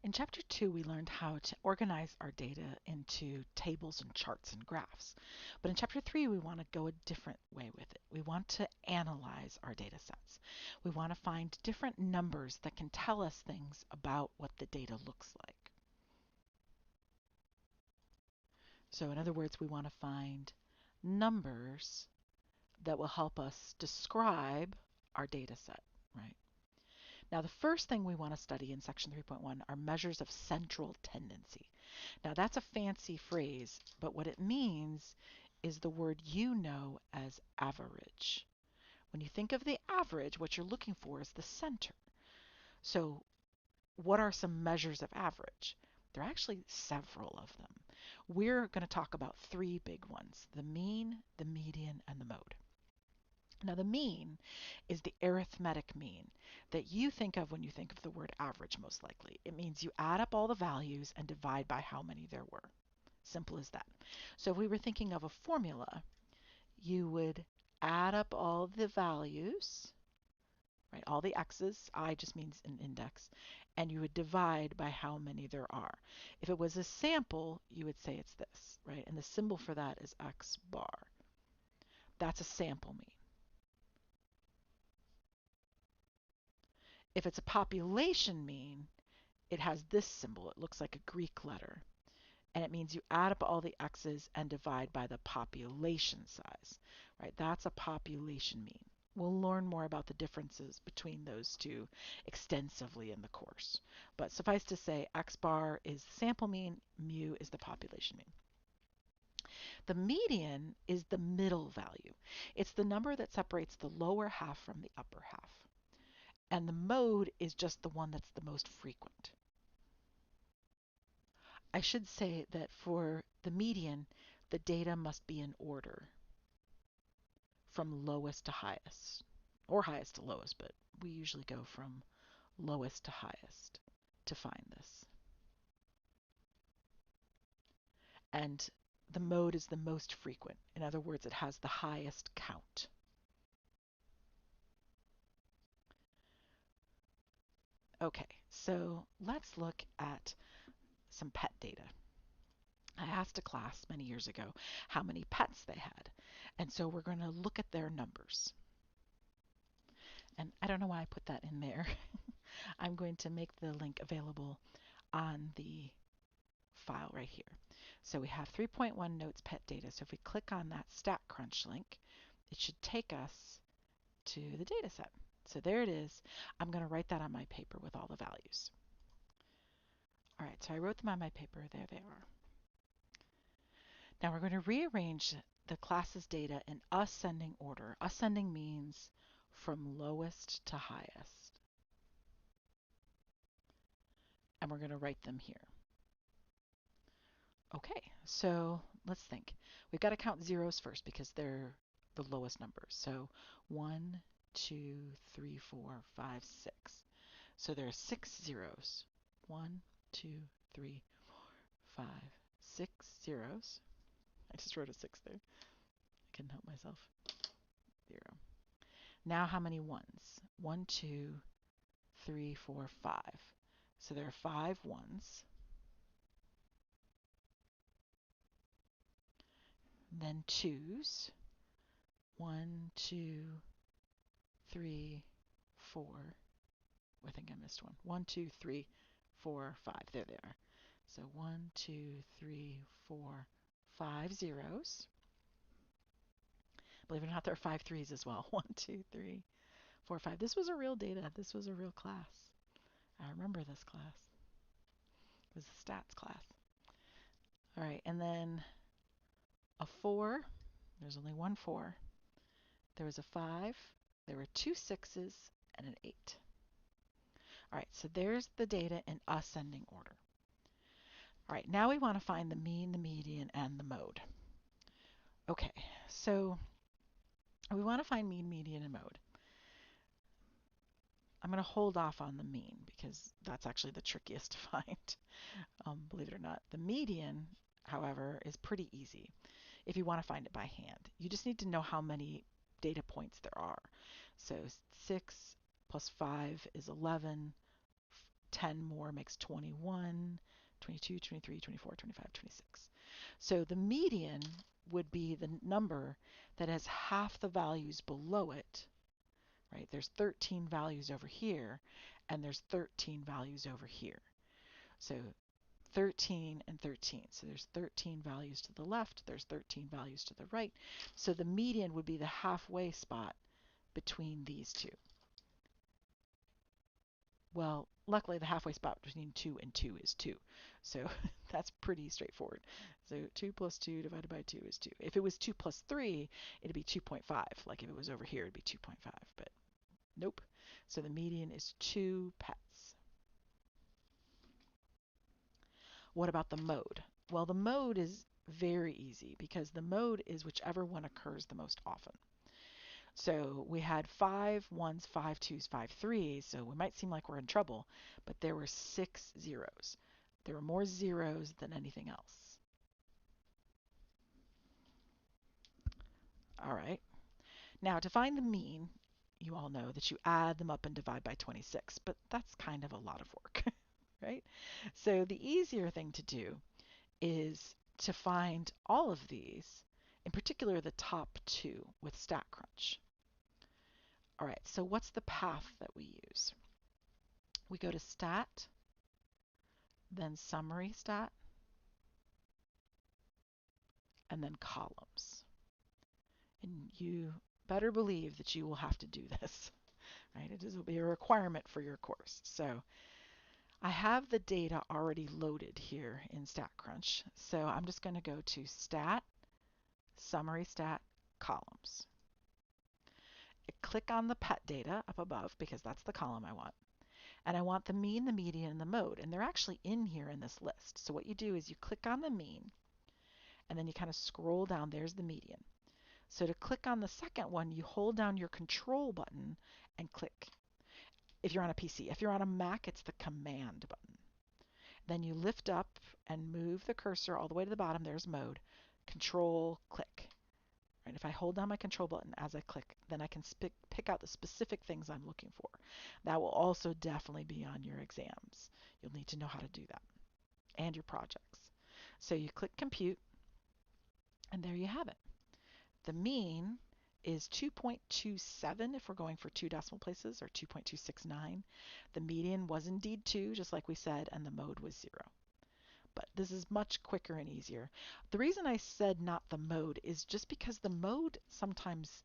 In Chapter 2, we learned how to organize our data into tables and charts and graphs. But in Chapter 3, we want to go a different way with it. We want to analyze our data sets. We want to find different numbers that can tell us things about what the data looks like. So in other words, we want to find numbers that will help us describe our data set, right? Now, the first thing we want to study in section 3.1 are measures of central tendency. Now, that's a fancy phrase, but what it means is the word you know as average. When you think of the average, what you're looking for is the center. So, what are some measures of average? There are actually several of them. We're going to talk about three big ones: the mean, the median, and the mode. Now, the mean is the arithmetic mean that you think of when you think of the word average, most likely. It means you add up all the values and divide by how many there were. Simple as that. So if we were thinking of a formula, you would add up all the values, right? All the x's, I just means an index, and you would divide by how many there are. If it was a sample, you would say it's this, right? And the symbol for that is x bar. That's a sample mean. If it's a population mean, it has this symbol. It looks like a Greek letter. And it means you add up all the x's and divide by the population size, right? That's a population mean. We'll learn more about the differences between those two extensively in the course. But suffice to say, x bar is the sample mean, mu is the population mean. The median is the middle value. It's the number that separates the lower half from the upper half. And the mode is just the one that's the most frequent. I should say that for the median, the data must be in order from lowest to highest, or highest to lowest, but we usually go from lowest to highest to find this. And the mode is the most frequent. In other words, it has the highest count. Okay, so let's look at some pet data. I asked a class many years ago how many pets they had, and so we're going to look at their numbers. And I don't know why I put that in there. I'm going to make the link available on the file right here. So we have 3.1 notes pet data. So if we click on that StatCrunch link, it should take us to the data set. So there it is. I'm going to write that on my paper with all the values. All right, so I wrote them on my paper. There they are. Now we're going to rearrange the class's data in ascending order. Ascending means from lowest to highest. And we're going to write them here. Okay, so let's think. We've got to count zeros first because they're the lowest numbers. So 1, 2, 3, 4, 5, 6. So there are 6 zeros. 1, 2, 3, 4, 5, 6 zeros. I just wrote a 6 there. I couldn't help myself. 0. Now how many ones? 1, 2, 3, 4, 5. So there are 5 ones. Then twos. 1, 2, 3, 4. I think I missed one. 1, 2, 3, 4, 5. There they are. So 1, 2, 3, 4, 5 zeros. Believe it or not, there are 5 threes as well. 1, 2, 3, 4, 5. This was a real data. This was a real class. I remember this class. It was a stats class. All right, and then a 4. There's only one 4. There was a 5. There were 2 6s and an 8. All right, so there's the data in ascending order. All right, now we want to find the mean, the median, and the mode. Okay, so we want to find mean, median, and mode. I'm going to hold off on the mean because that's actually the trickiest to find, believe it or not. The median, however, is pretty easy if you want to find it by hand. You just need to know how many data points there are. So 6 plus 5 is 11. 10 more makes 21, 22, 23, 24, 25, 26. So the median would be the number that has half the values below it, right? There's 13 values over here, and there's 13 values over here. So 13 and 13. So there's 13 values to the left, there's 13 values to the right. So the median would be the halfway spot between these two. Well, luckily the halfway spot between 2 and 2 is 2. So that's pretty straightforward. So 2 plus 2 divided by 2 is 2. If it was 2 plus 3, it'd be 2.5. Like if it was over here, it'd be 2.5. But nope. So the median is 2 pets. What about the mode? Well, the mode is very easy because the mode is whichever one occurs the most often. So we had 5 1s, 5 2s, 5 3s, so we might seem like we're in trouble, but there were 6 zeros. There were more zeros than anything else. All right. Now to find the mean, you all know that you add them up and divide by 26, but that's kind of a lot of work, right? So the easier thing to do is to find all of these, in particular the top two with StatCrunch. All right, so what's the path that we use? We go to Stat, then Summary Stat, and then Columns. And you better believe that you will have to do this, right? It will be a requirement for your course. So I have the data already loaded here in StatCrunch. So I'm just going to go to Stat, Summary Stat, Columns. Click on the pet data up above because that's the column I want. And I want the mean, the median, and the mode. And they're actually in here in this list. So what you do is you click on the mean, and then you kind of scroll down. There's the median. So to click on the second one, you hold down your control button and click. If you're on a PC. If you're on a Mac, it's the command button. Then you lift up and move the cursor all the way to the bottom. There's mode. Control, click. Right? If I hold down my control button as I click, then I can pick out the specific things I'm looking for. That will also definitely be on your exams. You'll need to know how to do that and your projects. So you click compute, and there you have it. The mean is 2.27 if we're going for 2 decimal places, or 2.269. The median was indeed 2, just like we said, and the mode was 0. But this is much quicker and easier. The reason I said not the mode is just because the mode sometimes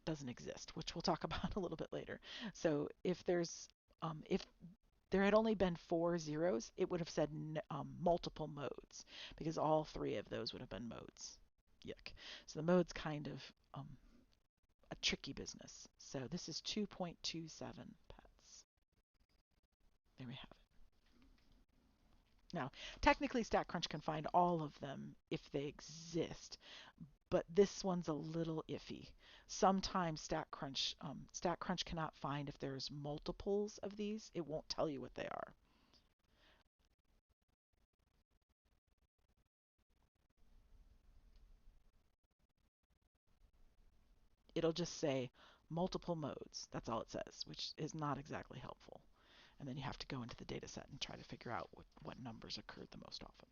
doesn't exist, which we'll talk about a little bit later. So if there had only been 4 zeros, it would have said multiple modes because all 3 of those would have been modes. Yuck. So the mode's kind of a tricky business. So this is 2.27 pets. There we have it. Now, technically StatCrunch can find all of them if they exist, but this one's a little iffy. Sometimes StatCrunch cannot find if there's multiples of these. It won't tell you what they are. It'll just say multiple modes. That's all it says, which is not exactly helpful. And then you have to go into the data set and try to figure out what numbers occurred the most often.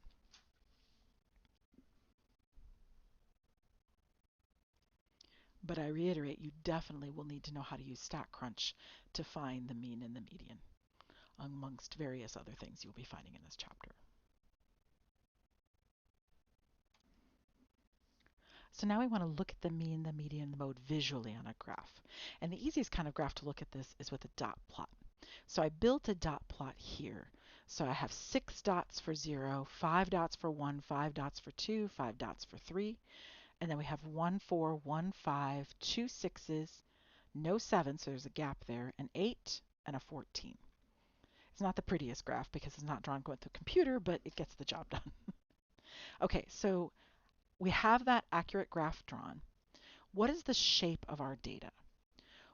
But I reiterate, you definitely will need to know how to use StatCrunch to find the mean and the median, amongst various other things you'll be finding in this chapter. So now we want to look at the mean, the median, and the mode visually on a graph. And the easiest kind of graph to look at this is with a dot plot. So I built a dot plot here. So I have 6 dots for 0, 5 dots for 1, 5 dots for 2, 5 dots for 3. And then we have 1 4, 1 5, 2 6s, no 7, so there's a gap there, an 8, and a 14. It's not the prettiest graph because it's not drawn with the computer, but it gets the job done. Okay, so we have that accurate graph drawn. What is the shape of our data?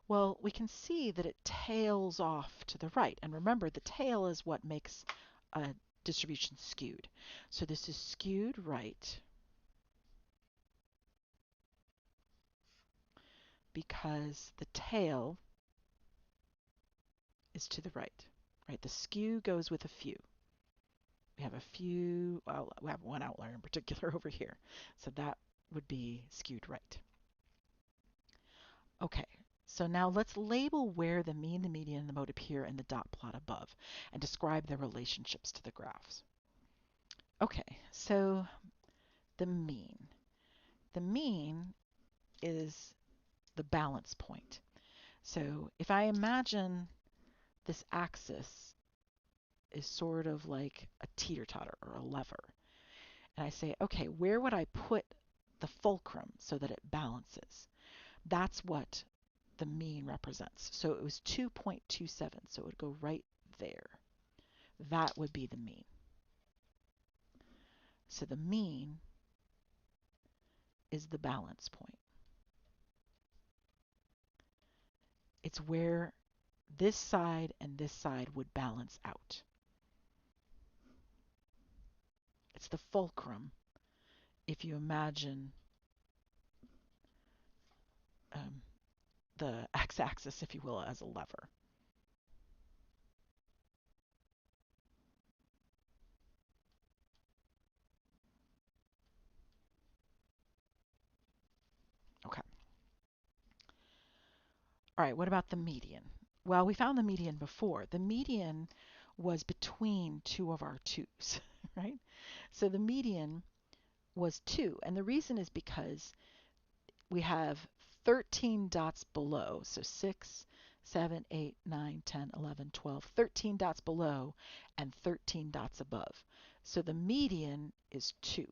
Well, we can see that it tails off to the right. And remember, the tail is what makes a distribution skewed. So this is skewed right because the tail is to the right. right? The skew goes with a few. We have a few, well, we have one outlier in particular over here. So that would be skewed right. Okay, so now let's label where the mean, the median, and the mode appear in the dot plot above and describe their relationships to the graphs. Okay, so the mean. The mean is the balance point. So if I imagine this axis is sort of like a teeter-totter or a lever, and I say, okay, where would I put the fulcrum so that it balances? That's what the mean represents. So it was 2.27, so it would go right there. That would be the mean. So the mean is the balance point. It's where this side and this side would balance out. It's the fulcrum if you imagine the x-axis, if you will, as a lever. Okay. All right, what about the median? Well, we found the median before. The median was between two of our 2's, right? So the median was 2, and the reason is because we have 13 dots below, so 6, 7, 8, 9, 10, 11, 12, 13 dots below and 13 dots above. So the median is 2,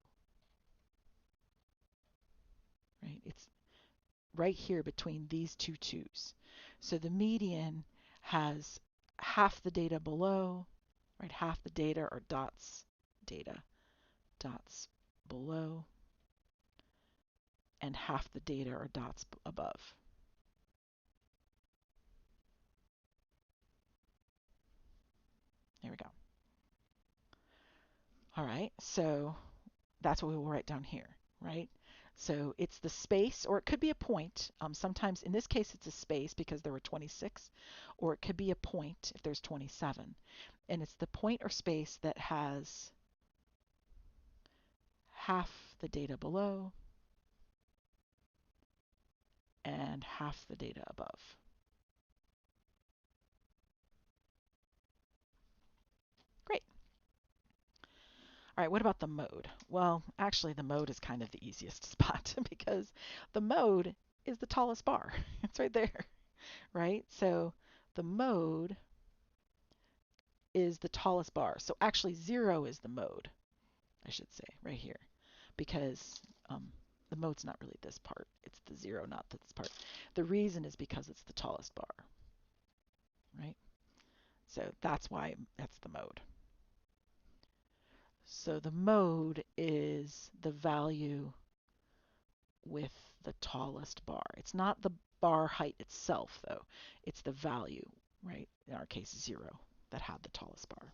right? It's right here between these two 2's. So the median has half the data below, right? Half the data are dots, dots below, and half the data are dots above. There we go. All right, so that's what we will write down here, right? So it's the space, or it could be a point. Sometimes, in this case, it's a space because there were 26, or it could be a point if there's 27. And it's the point or space that has half the data below and half the data above. Great. All right, what about the mode? Well, actually, the mode is kind of the easiest spot because the mode is the tallest bar. It's right there, right? So the mode is the tallest bar. So actually 0 is the mode, I should say, right here, because the mode's not really this part. It's the 0, not this part. The reason is because it's the tallest bar, right? So that's why that's the mode. So the mode is the value with the tallest bar. It's not the bar height itself, though. It's the value, right? In our case, 0, that had the tallest bar.